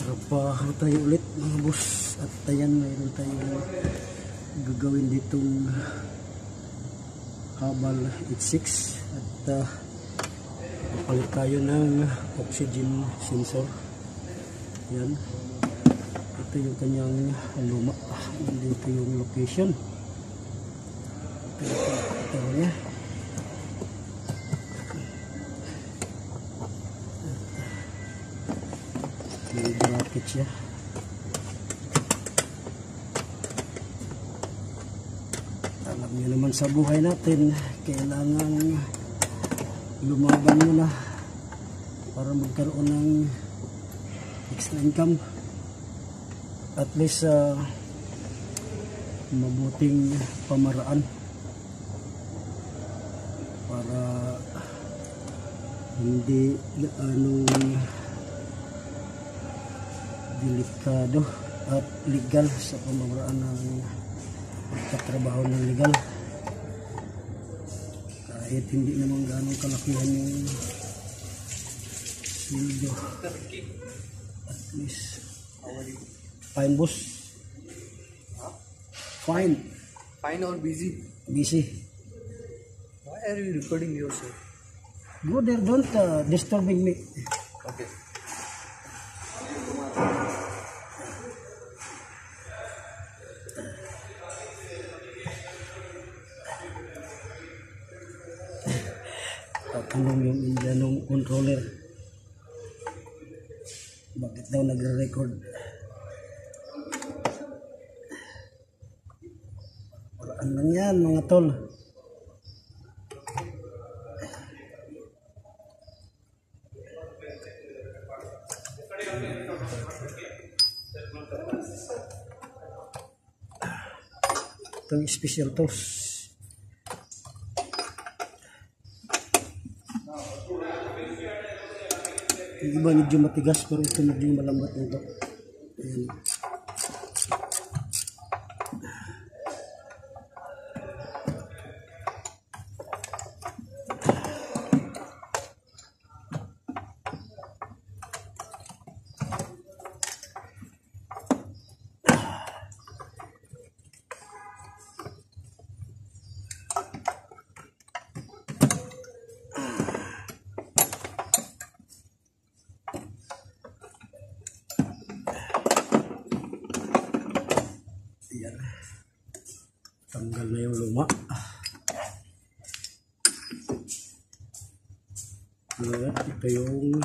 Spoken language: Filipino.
Trabaho tayo ulit mga boss. At ayan, mayroon tayong gagawin ditong Habal H6 at papalit tayo ng oxygen sensor. Yan, ito yung kanyang luma. Dito yung location. Ito niya. May bracket siya. Alam niyo naman sa buhay natin, kailangan lumaban muna para magkaroon ng extra income. At least mabuting pamaraan para hindi anong delikado at legal sa pamamaraan ng pagtatrabaho ng legal. Kahit hindi naman ganong kalakihan yung sweldo, at least fine boss. Fine or busy? Busy. Why are you recording yourself? Go there, don't disturbing me. Okay. Tanong yung Indianong controller, bakit daw nagre-record? Paraan lang yan mga tol. Itong special tools. Yung iba medyo matigas pero ito medyo malambat nito. Ayan. Ayan. Tanggal na yung luma. At ito yung